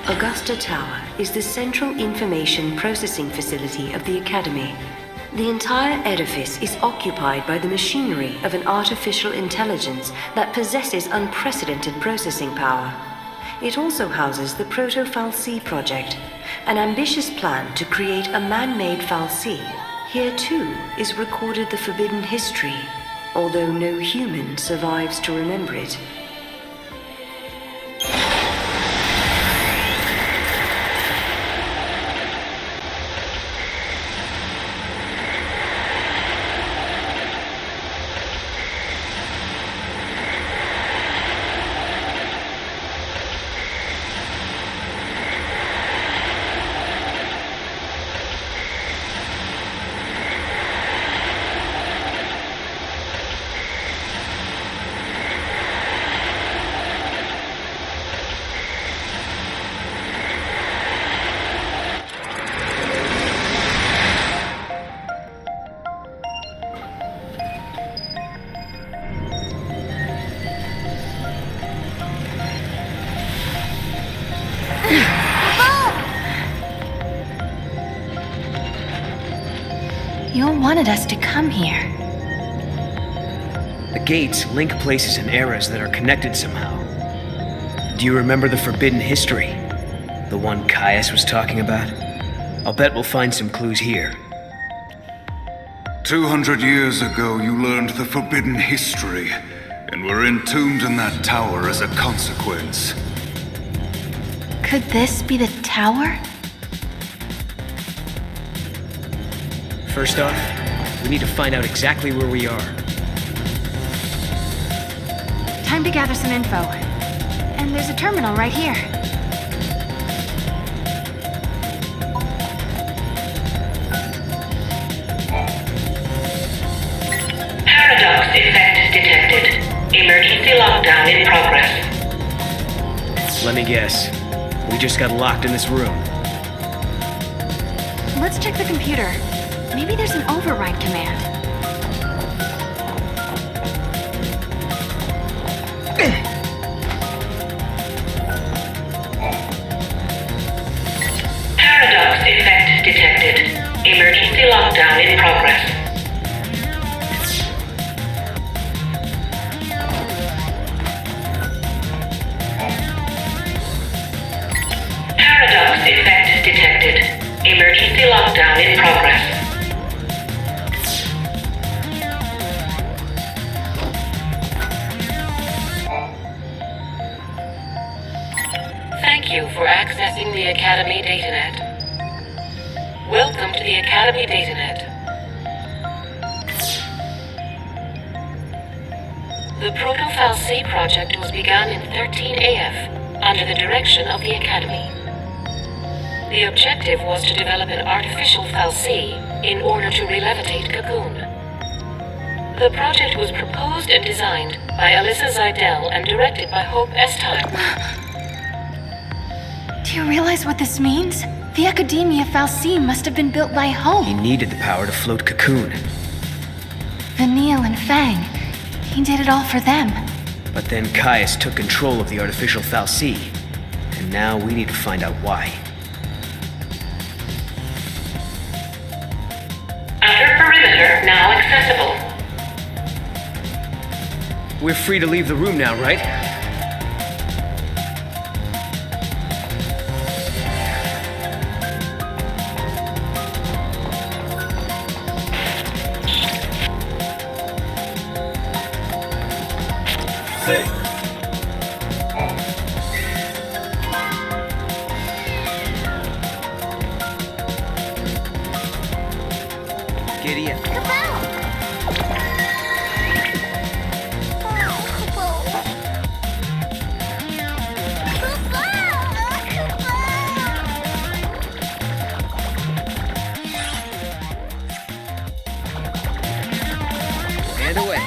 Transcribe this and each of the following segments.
Augusta Tower is the central information processing facility of the Academy. The entire edifice is occupied by the machinery of an artificial intelligence that possesses unprecedented processing power. It also houses the Proto-Fal'C project, an ambitious plan to create a man-made Fal'C. Here too is recorded the forbidden history, although no human survives to remember it. You wanted us to come here. The gates link places and eras that are connected somehow. Do you remember the forbidden history? The one Caius was talking about? I'll bet we'll find some clues here. 200 years ago, you learned the forbidden history, and were entombed in that tower as a consequence. Could this be the tower? First off, we need to find out exactly where we are. Time to gather some info. And there's a terminal right here. Paradox effect detected. Emergency lockdown in progress. Let me guess. We just got locked in this room. Let's check the computer. Maybe there's an override command. Paradox effect detected. Emergency lockdown in progress. Paradox effect detected. Emergency lockdown in progress. Thank you for accessing the Academy DataNet. Welcome to the Academy DataNet. The Proto-Fal'C project was begun in XIII-AF under the direction of the Academy. The objective was to develop an artificial Fal'C in order to re-levitate Cocoon. The project was proposed and designed by Alyssa Zidell and directed by Hope Estime. Do you realize what this means? The Academia Fal'C must have been built by He Hope. needed the power to float Cocoon. Vanille and Fang. He did it all for them. But then Caius took control of the artificial Fal'C. And now we need to find out why. Outer perimeter now accessible. We're free to leave the room now, right? Giddy up. And away.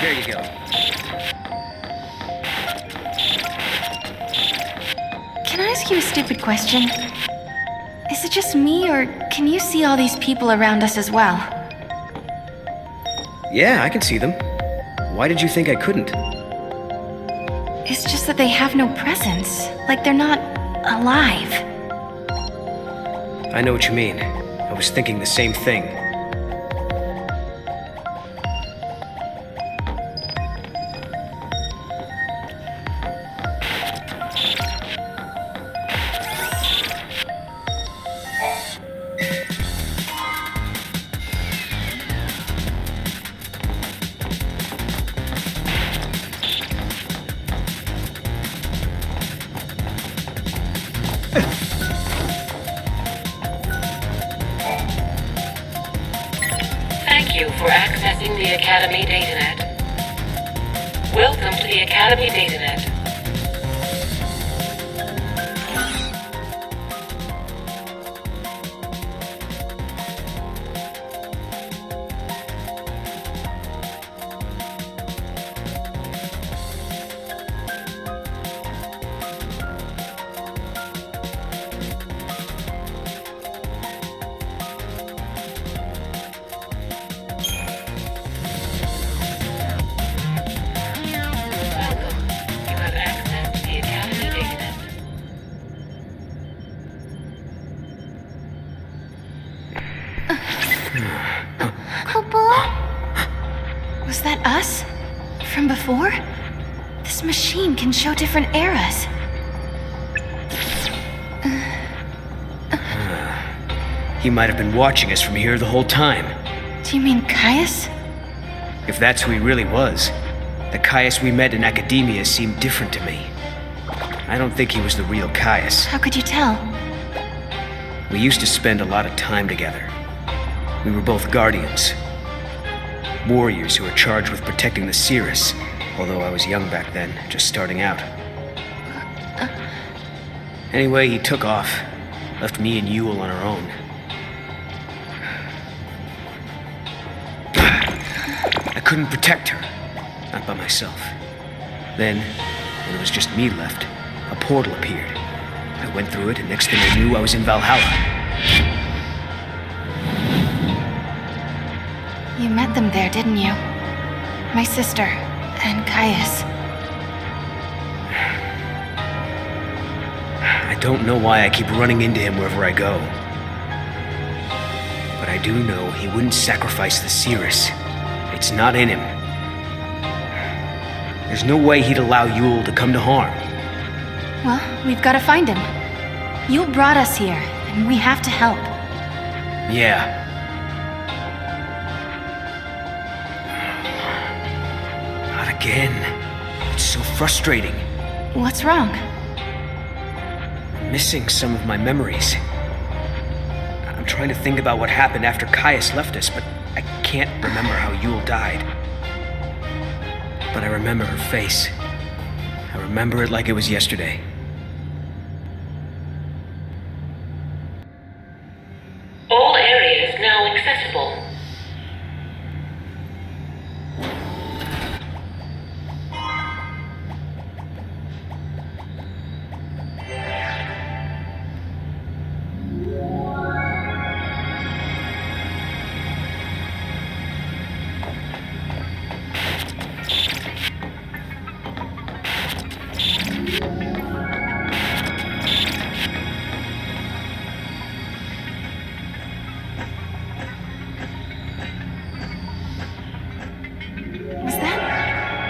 There you go. Can I ask you a stupid question? Is Is it just me, or can you see all these people around us as well? Yeah, I can see them. Why did you think I couldn't? It's just that they have no presence. Like they're not alive. I know what you mean. I was thinking the same thing. Thank you for accessing the Academy Datanet. Welcome to the Academy Datanet. Welcome. You have access to the Academy Datanet. Was that us? From before? This machine can show different eras. He might have been watching us from here the whole time. Do you mean Caius? If that's who he really was, the Caius we met in academia seemed different to me. I don't think he was the real Caius. How could you tell? We used to spend a lot of time together. We were both guardians. Warriors who were charged with protecting the Cirrus, although I was young back then, just starting out. Anyway, he took off, left me and Yule on our own. I couldn't protect her, not by myself. Then, when it was just me left, a portal appeared. I went through it, and next thing I knew, I was in Valhalla. You met them there, didn't you? My sister, and Caius. I don't know why I keep running into him wherever I go. But I do know he wouldn't sacrifice the Cirrus. It's not in him. There's no way he'd allow Yule to come to harm. Well, we've got to find him. Yule brought us here, and we have to help. Yeah. Not again. It's so frustrating. What's wrong? I'm missing some of my memories. I'm trying to think about what happened after Caius left us, but I can't remember how Yule died. But I remember her face. I remember it like it was yesterday. All areas now accessible.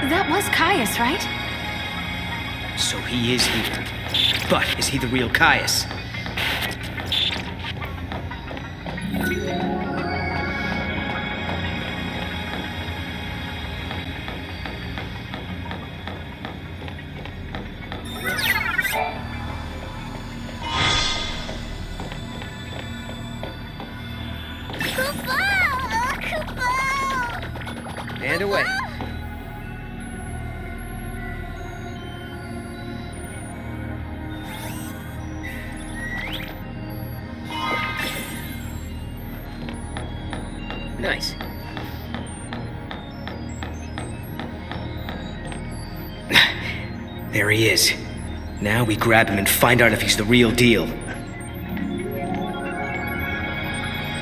That was Caius, right? So he is here. But is he the real Caius? And away. Nice. There he is. Now we grab him and find out if he's the real deal.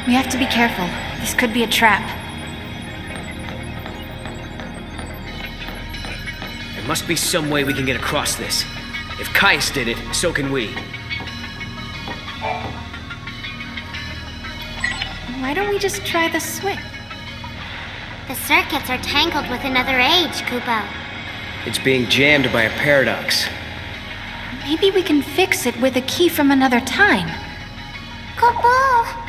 We have to be careful. This could be a trap. There must be some way we can get across this. If Caius did it, so can we. Why don't we just try the switch? The circuits are tangled with another age, Kupo. It's being jammed by a paradox. Maybe we can fix it with a key from another time. Kupo!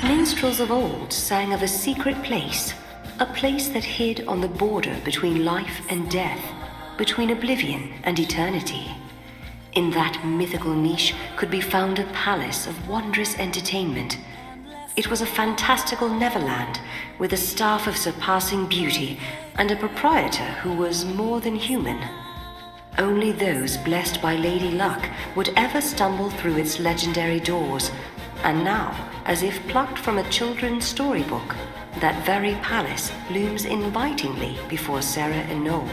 Minstrels of old sang of a secret place, a place that hid on the border between life and death, between oblivion and eternity. In that mythical niche could be found a palace of wondrous entertainment. It was a fantastical Neverland with a staff of surpassing beauty and a proprietor who was more than human. Only those blessed by Lady Luck would ever stumble through its legendary doors. And now, as if plucked from a children's storybook, that very palace looms invitingly before Sarah and Noel.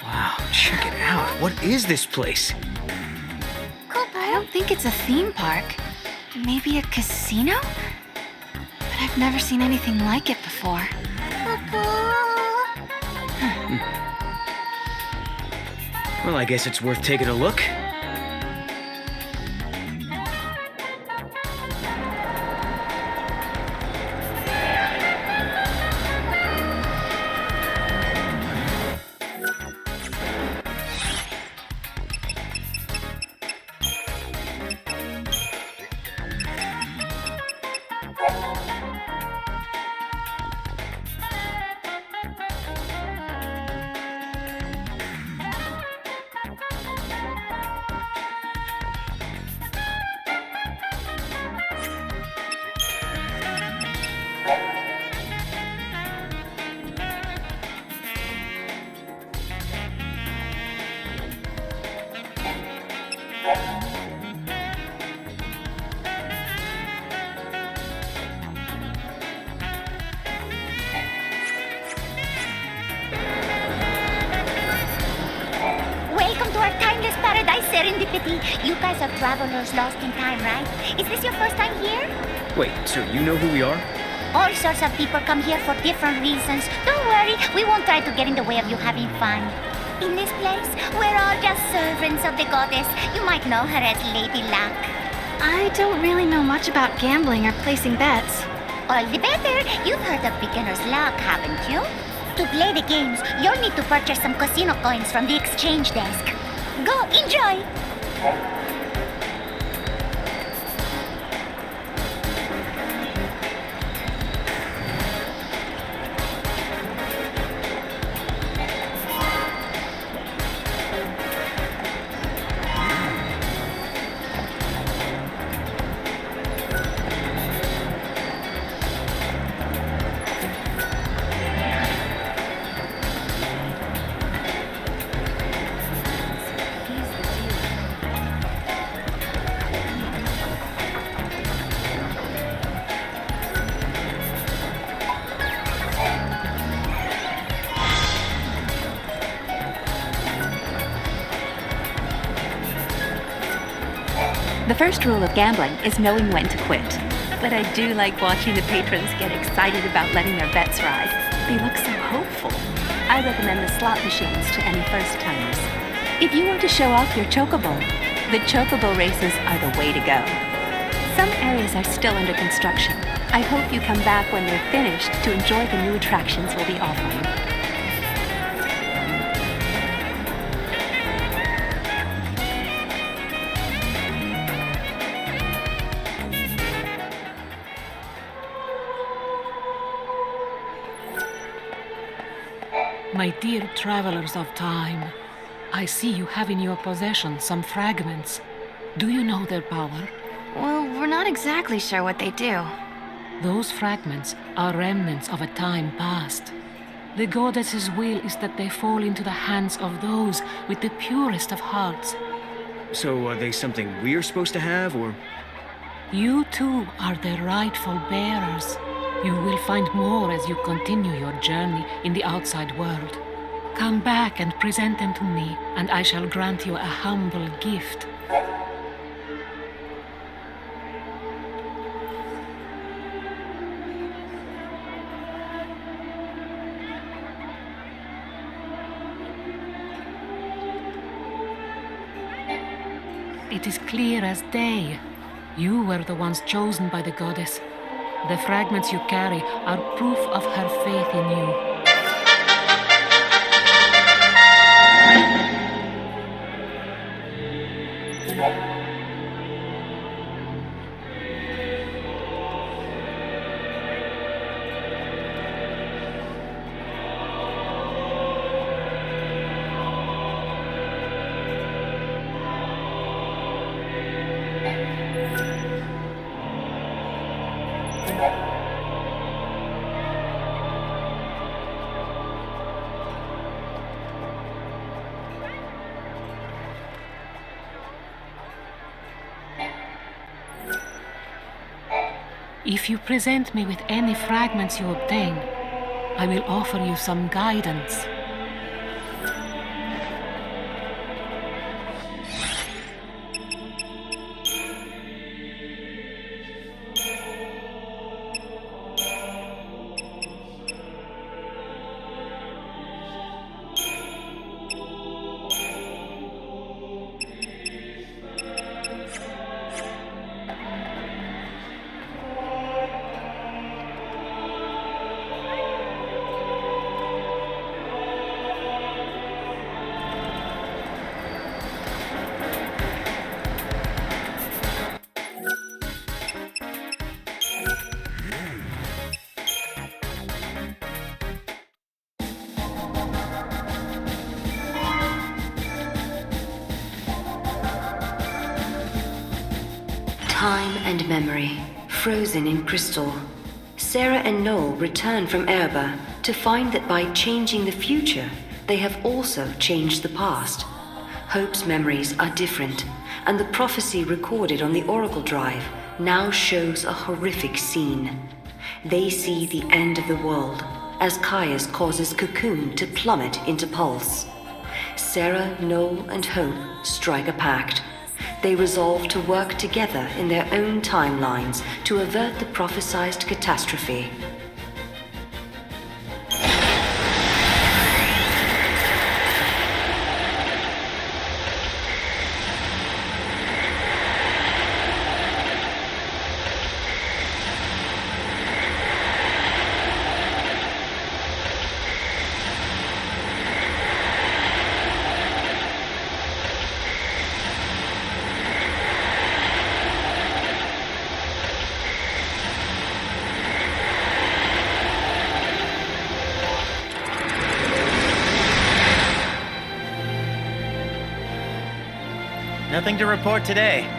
Wow, check it out. What is this place? I don't think it's a theme park. Maybe a casino? But I've never seen anything like it before. Well, I guess it's worth taking a look. Welcome to our timeless paradise serendipity. You guys are travelers lost in time, right? Is this your first time here? Wait, so you know who we are? All sorts of people come here for different reasons. Don't worry, we won't try to get in the way of you having fun. In this place, we're all just servants of the goddess. You might know her as Lady Luck. I don't really know much about gambling or placing bets. All the better. You've heard of beginner's luck, haven't you? To play the games, you'll need to purchase some casino coins from the exchange desk. Go, enjoy! The first rule of gambling is knowing when to quit. But I do like watching the patrons get excited about letting their bets ride. They look so hopeful. I recommend the slot machines to any first-timers. If you want to show off your chocobo, the chocobo races are the way to go. Some areas are still under construction. I hope you come back when they're finished to enjoy the new attractions we'll be offering. My dear travelers of time, I see you have in your possession some fragments. Do you know their power? Well, we're not exactly sure what they do. Those fragments are remnants of a time past. The goddess's will is that they fall into the hands of those with the purest of hearts. So are they something we're supposed to have, or? You too are their rightful bearers. You will find more as you continue your journey in the outside world. Come back and present them to me, and I shall grant you a humble gift. It is clear as day. You were the ones chosen by the goddess. The fragments you carry are proof of her faith in you. If you present me with any fragments you obtain, I will offer you some guidance. Time and memory, frozen in crystal. Sarah and Noel return from Erba to find that by changing the future, they have also changed the past. Hope's memories are different, and the prophecy recorded on the Oracle Drive now shows a horrific scene. They see the end of the world as Caius causes Cocoon to plummet into Pulse. Sarah, Noel, and Hope strike a pact. They resolve to work together in their own timelines to avert the prophesized catastrophe. Nothing to report today.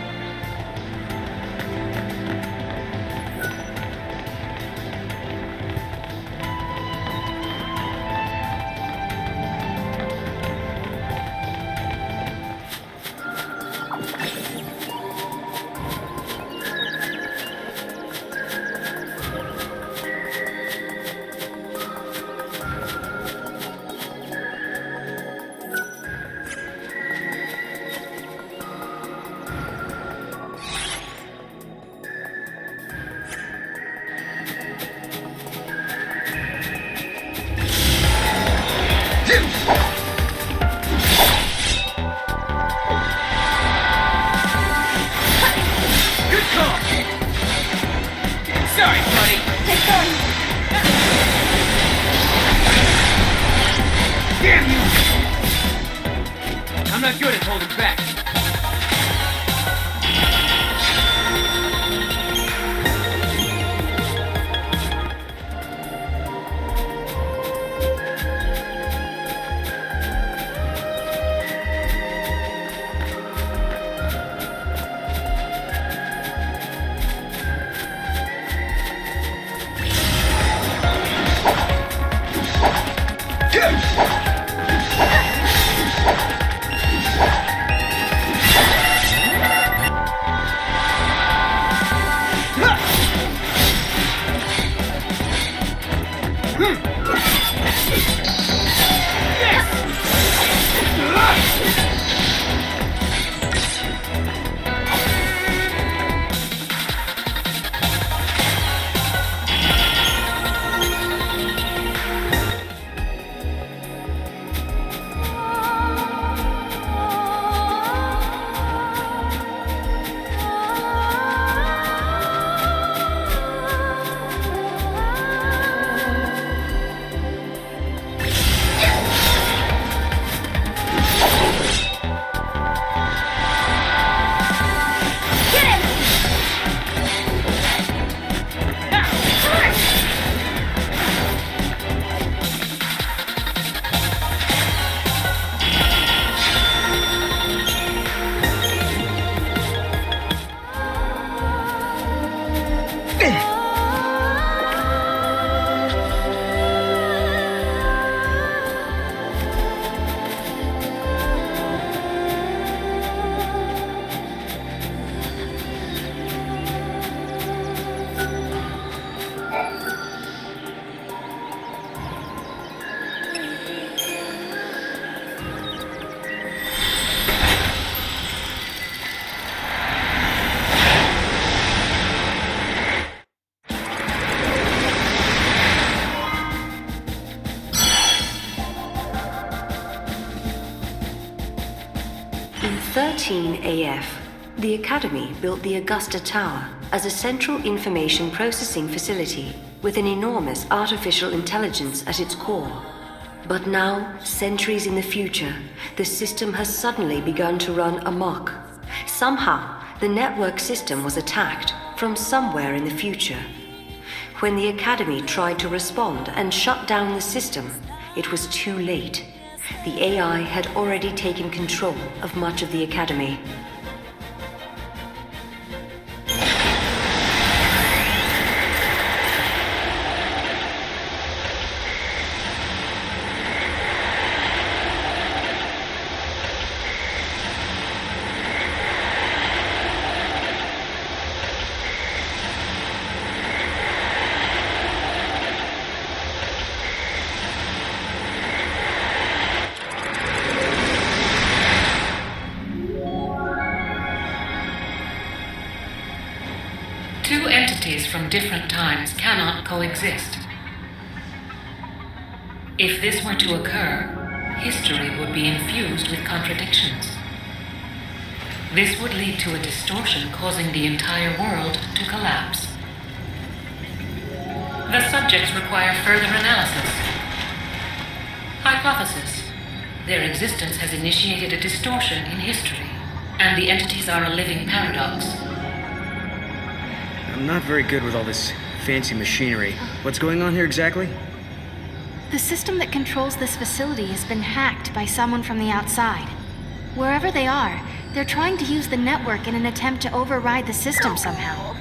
I'm not good at holding back. In 13 AF, the Academy built the Augusta Tower as a central information processing facility with an enormous artificial intelligence at its core. But now, centuries in the future, the system has suddenly begun to run amok. Somehow, the network system was attacked from somewhere in the future. When the Academy tried to respond and shut down the system, it was too late. The AI had already taken control of much of the Academy. Two entities from different times cannot coexist. If this were to occur, history would be infused with contradictions. This would lead to a distortion causing the entire world to collapse. The subjects require further analysis. Hypothesis. Their existence has initiated a distortion in history, and the entities are a living paradox. I'm not very good with all this fancy machinery. What's going on here exactly? The system that controls this facility has been hacked by someone from the outside. Wherever they are, they're trying to use the network in an attempt to override the system somehow.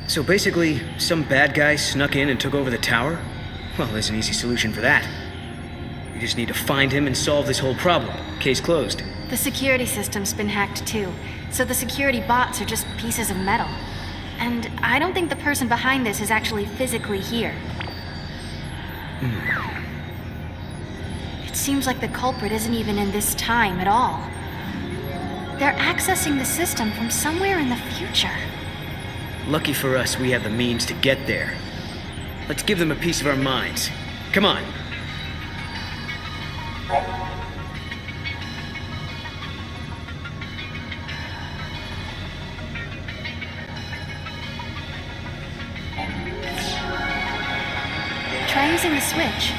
So basically, some bad guy snuck in and took over the tower? Well, there's an easy solution for that. We just need to find him and solve this whole problem. Case closed. The security system's been hacked too, so the security bots are just pieces of metal. And I don't think the person behind this is actually physically here. It seems like the culprit isn't even in this time at all. They're accessing the system from somewhere in the future. Lucky for us, we have the means to get there. Let's give them a piece of our minds. Come on. Try using the switch.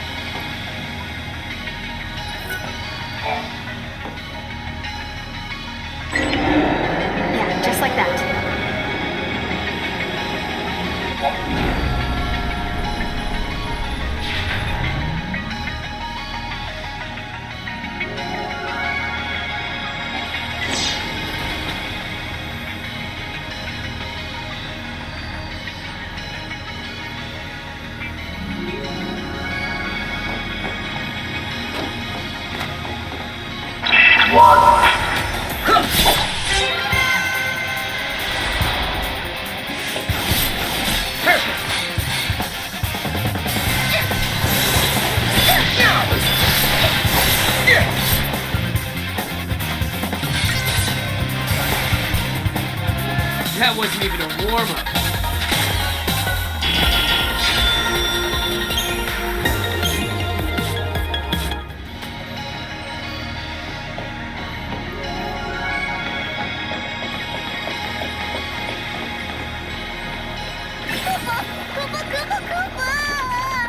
That wasn't even a warm-up.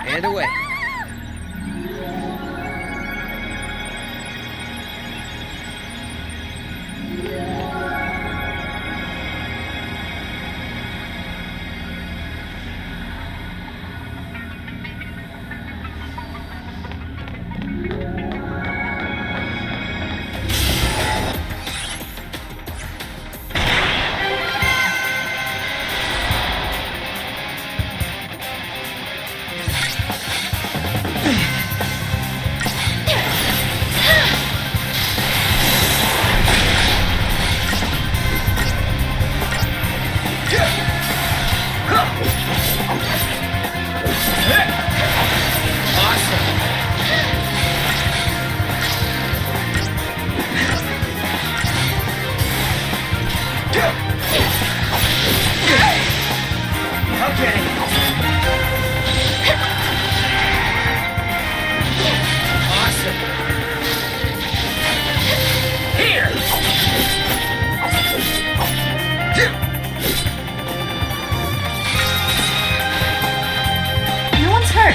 And away.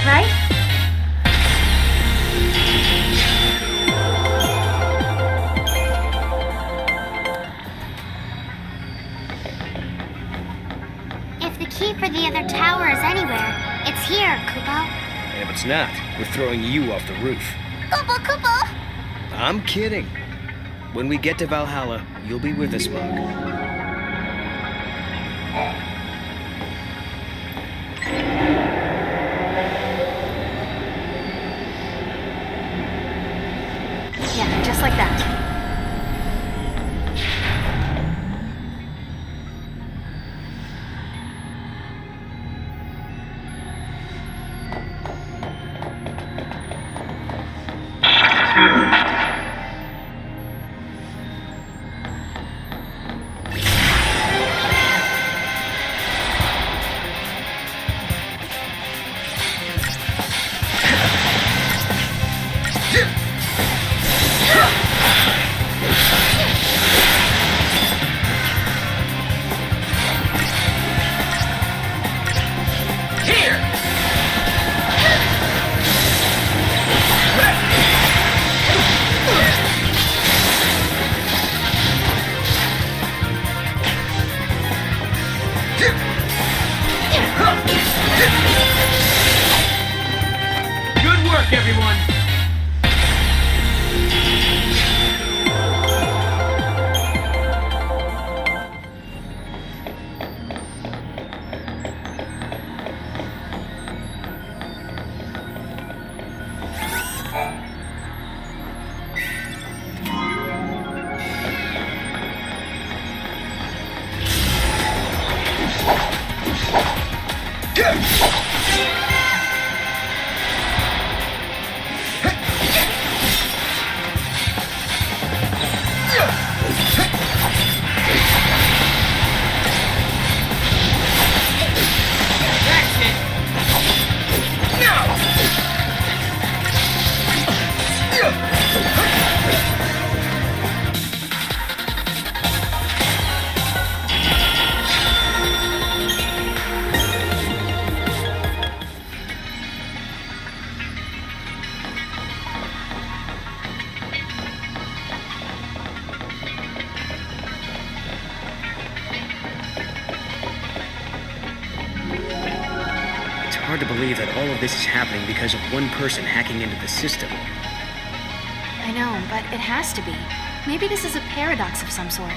Right? If the key for the other tower is anywhere, it's here, Kupo. And if it's not, we're throwing you off the roof. Kupo! I'm kidding. When we get to Valhalla, you'll be with us, Monk. Yeah, just like that. Good work, everyone! Hard to believe that all of this is happening because of one person hacking into the system. I know, but it has to be. Maybe this is a paradox of some sort.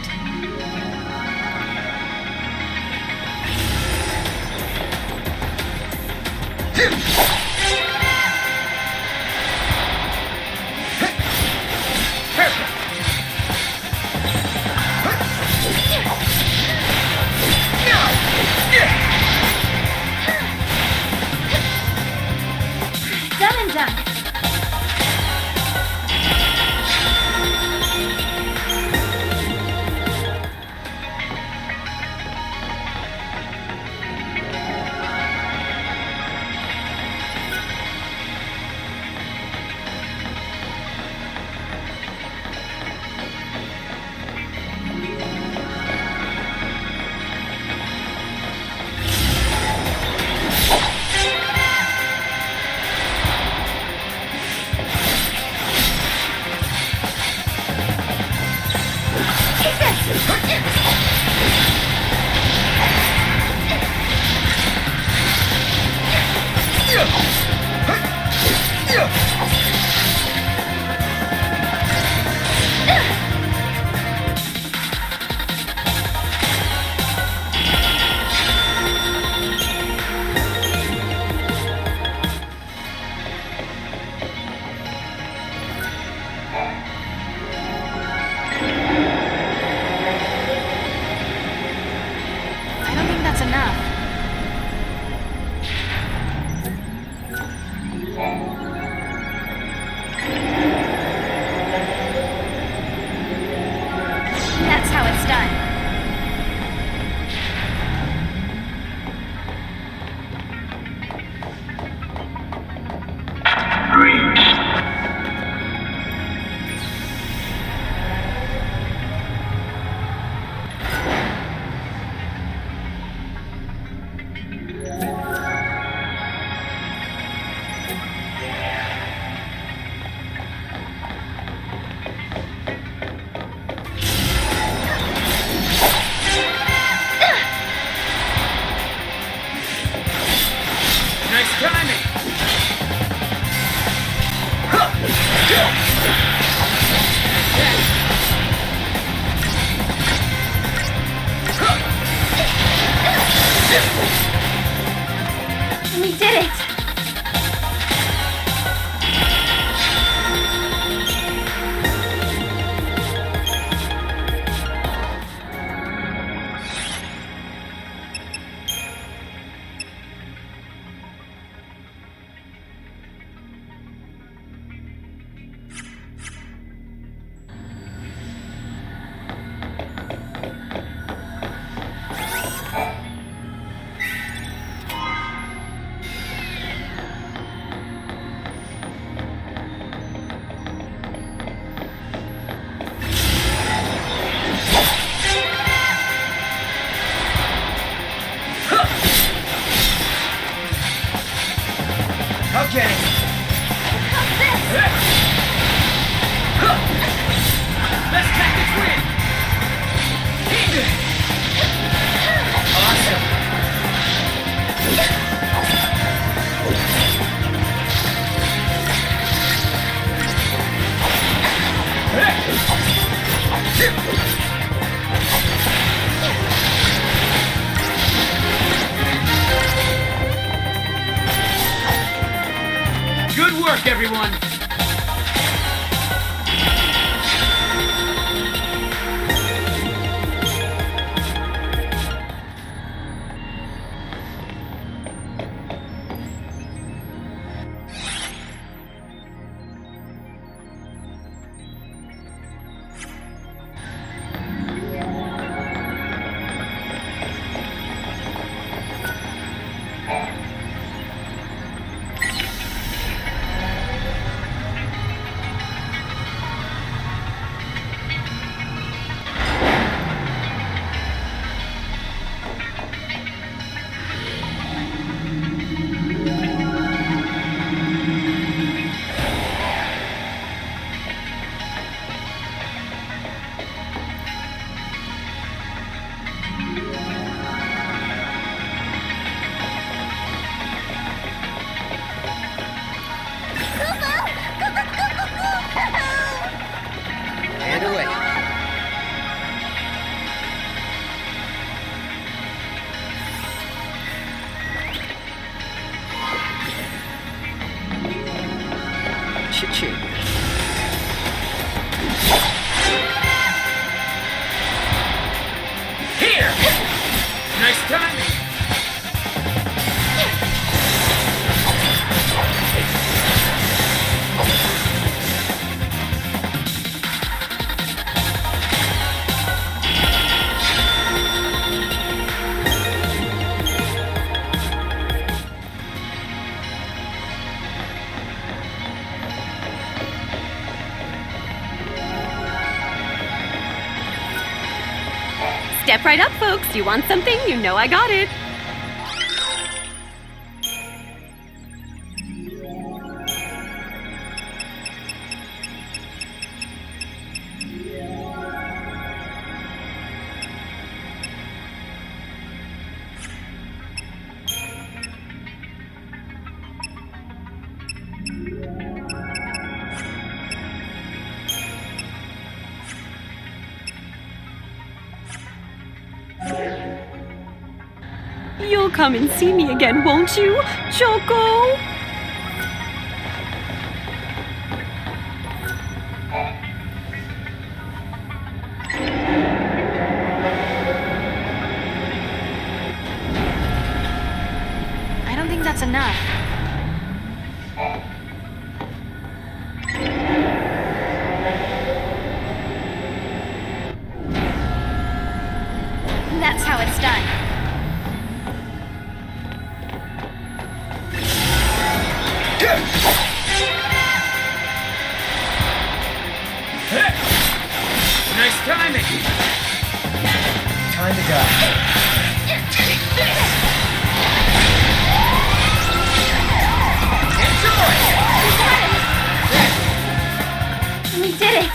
I don't think that's enough. That's how it's done. Nice timing! We did it! Okay. Let's tactics win! Awesome! Good work, everyone! And away. Cha-ching. Here! Nice timing! Step right up, folks. You want something? You know I got it. You'll come and see me again, won't you, Choco? I don't think that's enough. That's how it's done. Nice timing! Time to die. Take this! Enjoy! We did it!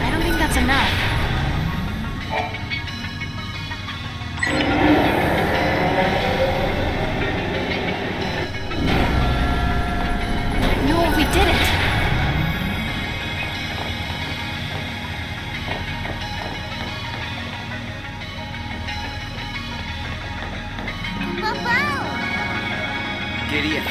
I don't think that's enough. No, we did it! Giddy up.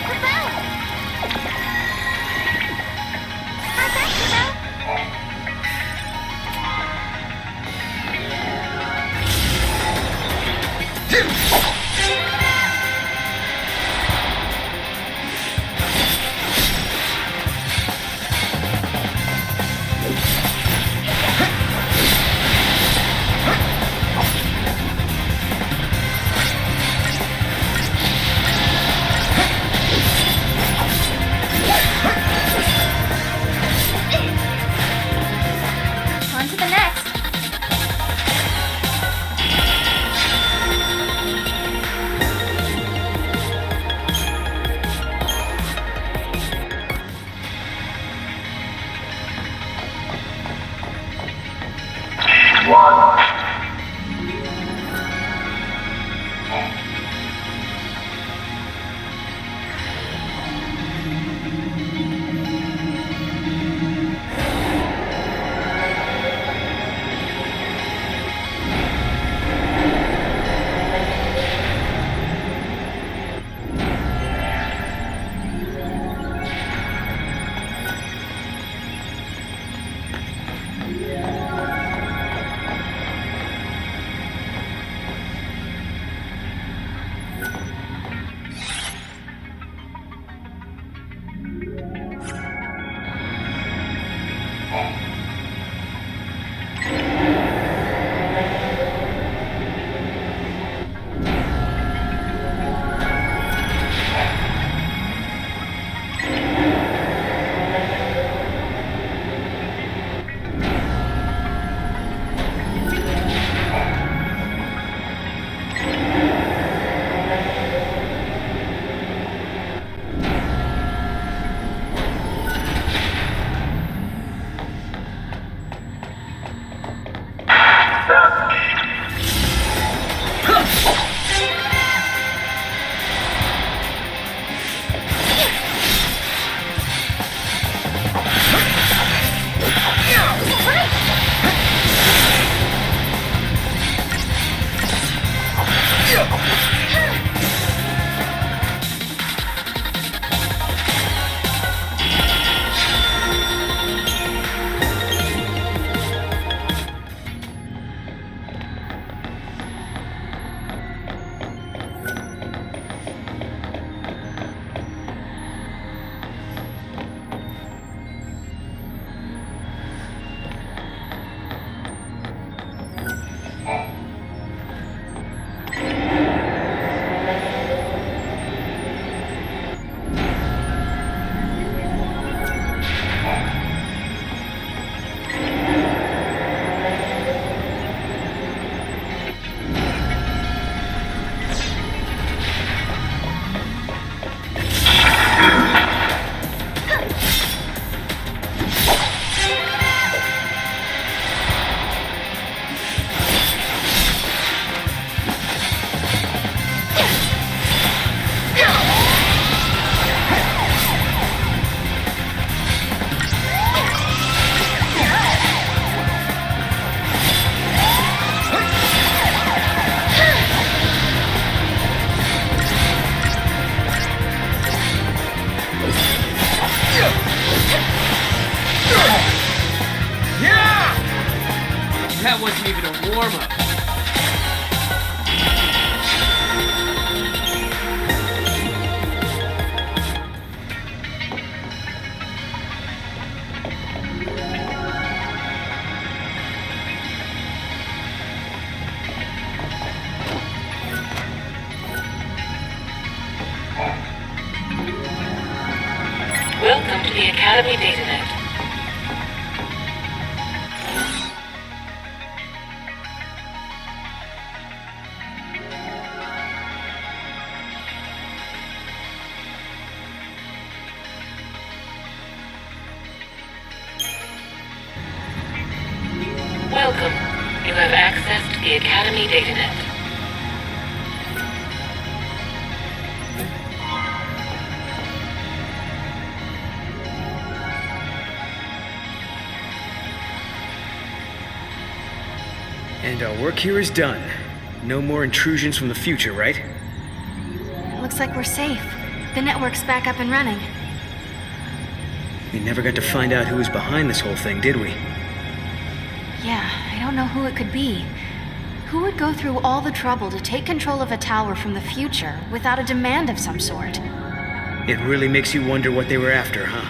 wasn't even a warm-up. Welcome to the Academy DataNet. Welcome. You have accessed the Academy DataNet. And our work here is done. No more intrusions from the future, right? Looks like we're safe. The network's back up and running. We never got to find out who was behind this whole thing, did we? Yeah, I don't know who it could be. Who would go through all the trouble to take control of a tower from the future without a demand of some sort? It really makes you wonder what they were after, huh?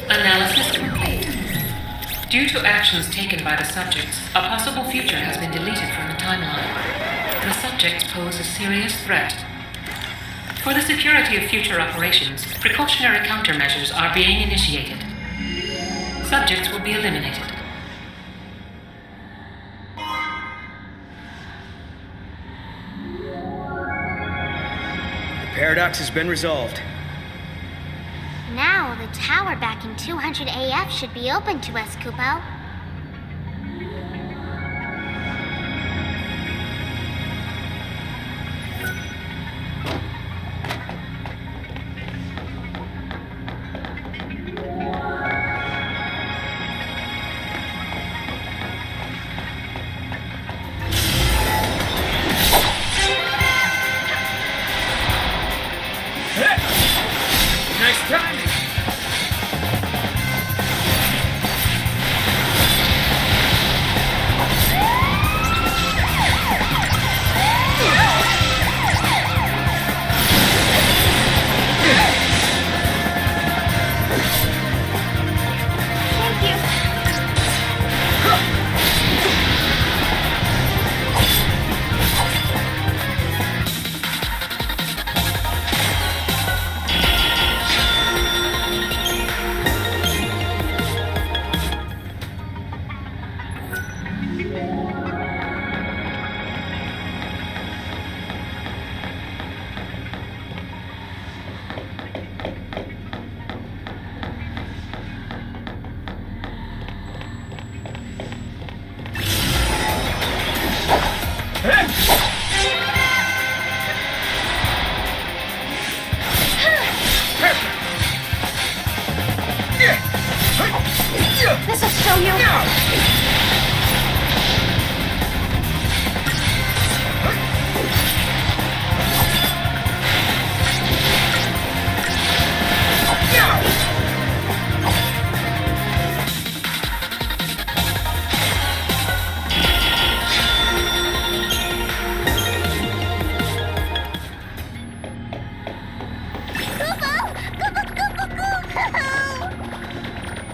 Analysis complete. Due to actions taken by the subjects, a possible future has been deleted from the timeline. The subjects pose a serious threat. For the security of future operations, precautionary countermeasures are being initiated. Subjects will be eliminated. The paradox has been resolved. Now, the tower back in 200 AF should be open to us, Kupo. Nice timing! This'll show you.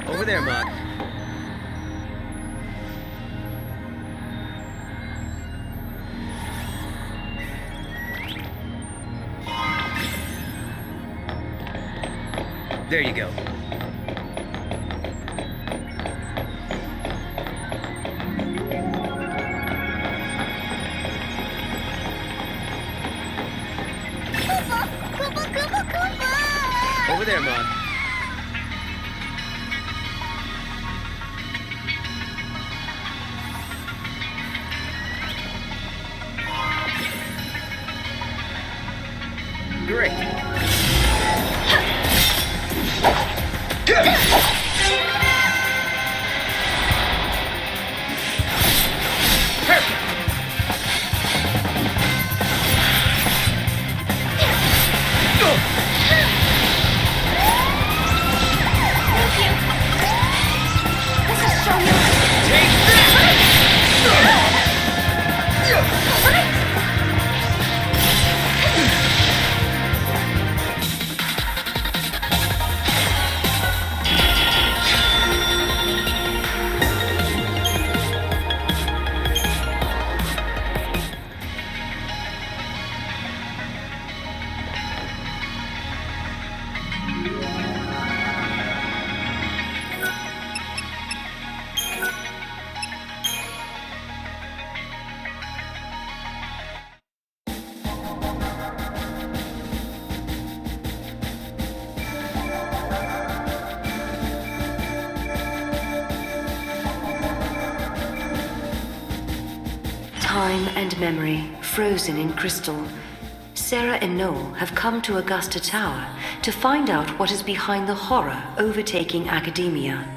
Over there, Mog. There you go. Over there, Mog. Great. This'll show you. time and memory frozen in crystal, Sarah and Noel have come to Augusta Tower to find out what is behind the horror overtaking academia.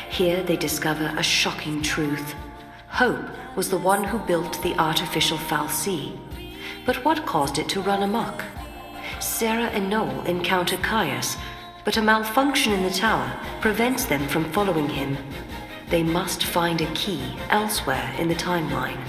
Here they discover a shocking truth. Hope was the one who built the artificial fal'C. But what caused it to run amok? Sarah and Noel encounter Caius, but a malfunction in the tower prevents them from following him. They must find a key elsewhere in the timeline.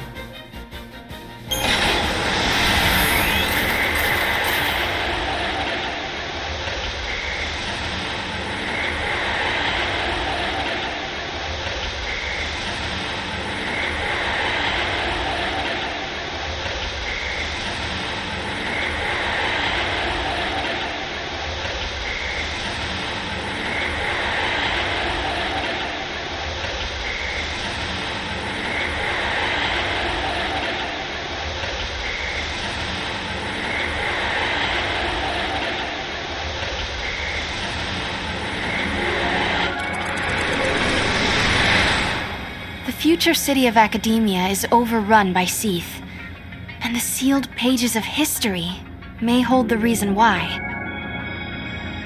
The future city of academia is overrun by Seath, and the sealed pages of history may hold the reason why.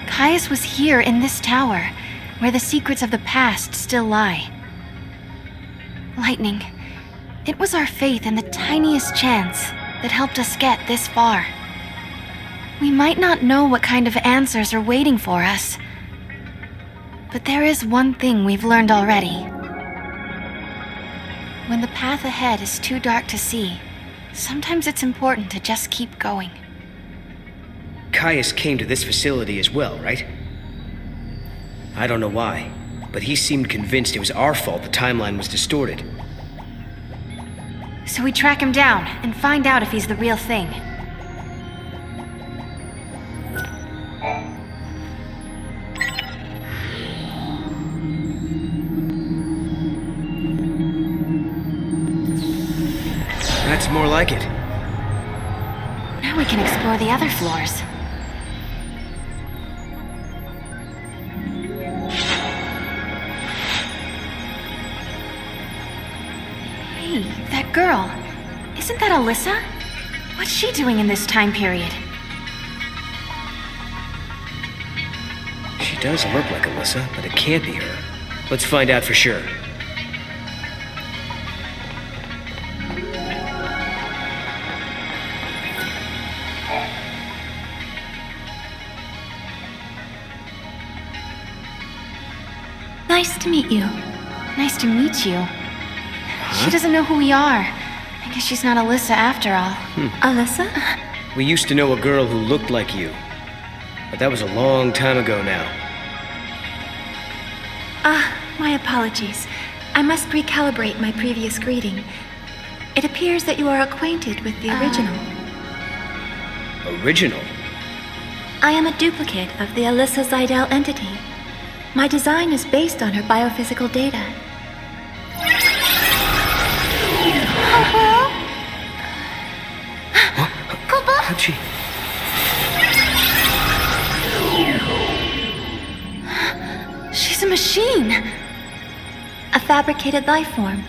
Caius was here in this tower, where the secrets of the past still lie. Lightning, it was our faith and the tiniest chance that helped us get this far. We might not know what kind of answers are waiting for us, but there is one thing we've learned already. When the path ahead is too dark to see, sometimes it's important to just keep going. Caius came to this facility as well, right? I don't know why, but he seemed convinced it was our fault the timeline was distorted. So we track him down and find out if he's the real thing. That's more like it. Now we can explore the other floors. Hey, that girl. Isn't that Alyssa? What's she doing in this time period? She does look like Alyssa, but it can't be her. Let's find out for sure. Nice to meet you. Nice to meet you. She doesn't know who we are. I guess she's not Alyssa after all. Alyssa? We used to know a girl who looked like you, but that was a long time ago now. My apologies. I must recalibrate my previous greeting. It appears that you are acquainted with the original. Original? I am a duplicate of the Alyssa Zidell entity. My design is based on her biophysical data. How'd she? She's a machine! A fabricated life form,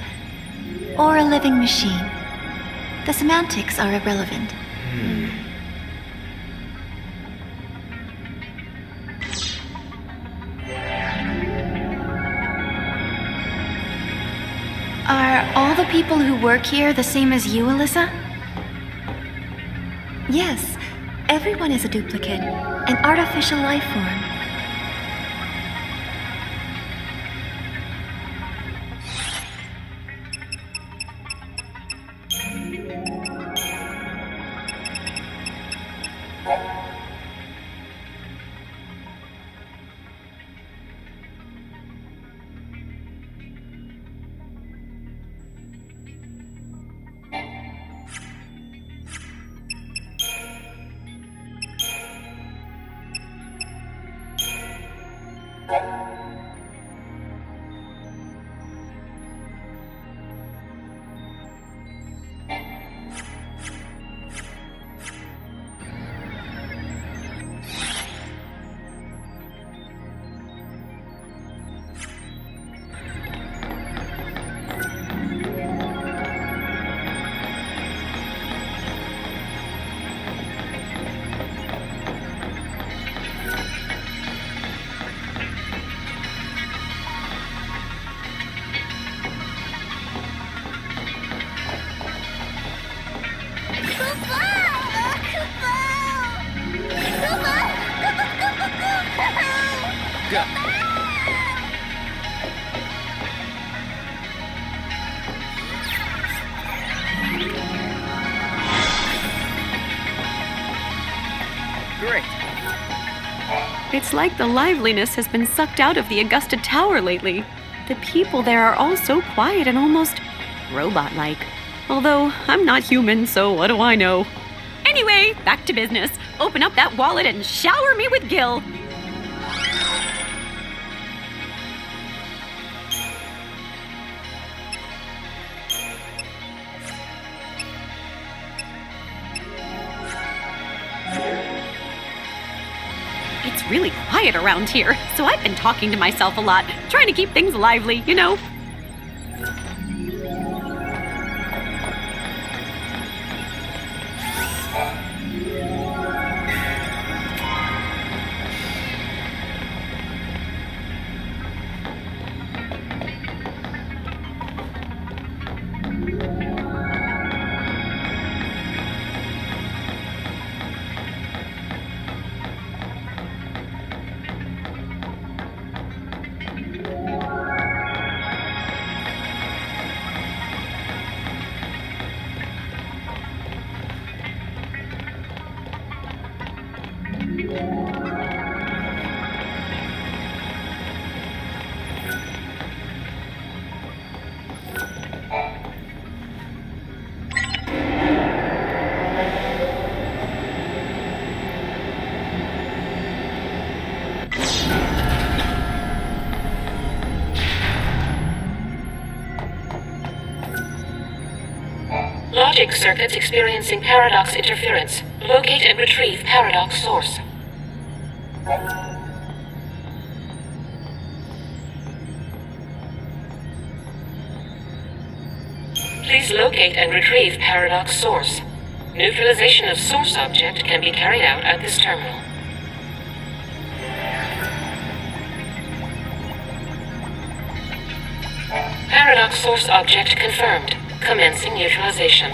or a living machine. The semantics are irrelevant. Are all the people who work here the same as you, Alyssa? Yes, everyone is a duplicate, an artificial life form. go. Great. It's like the liveliness has been sucked out of the Augusta Tower lately. The people there are all so quiet and almost robot-like. Although, I'm not human, so what do I know? Anyway, back to business. Open up that wallet and shower me with Gil. It's really quiet around here, so I've been talking to myself a lot, trying to keep things lively, you know? Logic circuits experiencing paradox interference. Locate and retrieve paradox source. Please locate and retrieve paradox source. Neutralization of source object can be carried out at this terminal. Paradox source object confirmed. Commencing neutralization.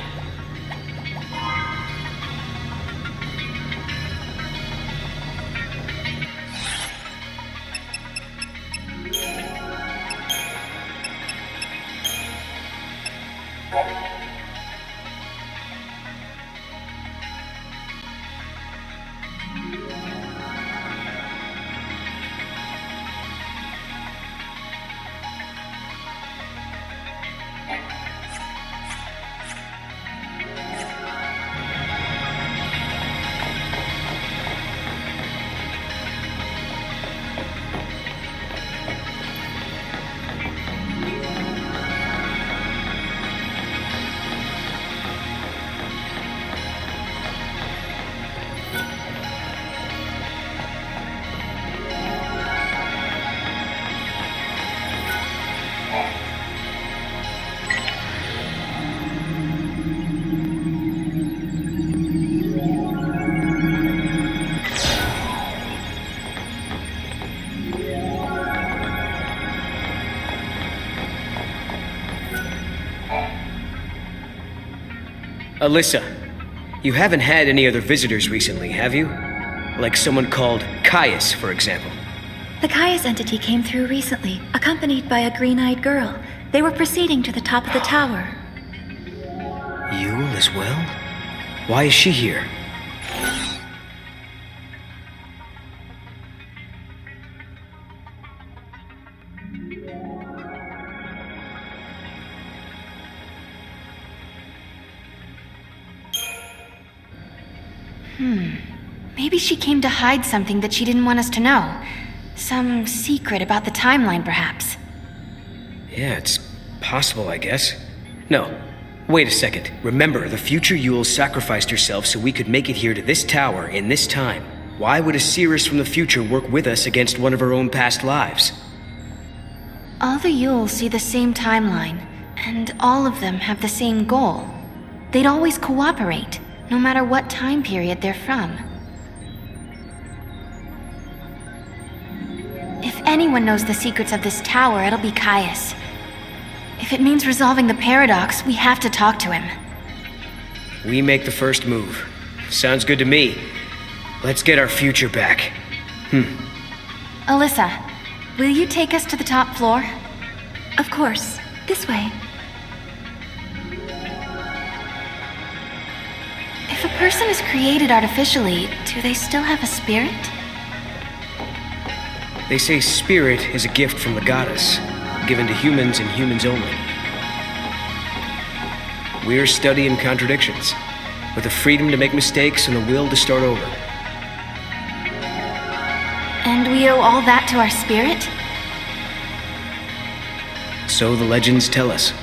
Alyssa, you haven't had any other visitors recently, have you? Like someone called Caius, for example. The Caius entity came through recently, accompanied by a green-eyed girl. They were proceeding to the top of the tower. Yule as well? Why is she here? Maybe she came to hide something that she didn't want us to know. Some secret about the timeline, perhaps. Yeah, it's possible, I guess. No, wait a second. Remember, the future Yule sacrificed herself so we could make it here to this tower in this time. Why would a seeress from the future work with us against one of her own past lives? All the Yules see the same timeline, and all of them have the same goal. They'd always cooperate, no matter what time period they're from. If anyone knows the secrets of this tower, it'll be Caius. If it means resolving the paradox, we have to talk to him. We make the first move. Sounds good to me. Let's get our future back. Alyssa, will you take us to the top floor? Of course. This way. If a person is created artificially, do they still have a spirit? They say spirit is a gift from the goddess, given to humans and humans only. We're studying contradictions, with the freedom to make mistakes and the will to start over. And we owe all that to our spirit? So the legends tell us.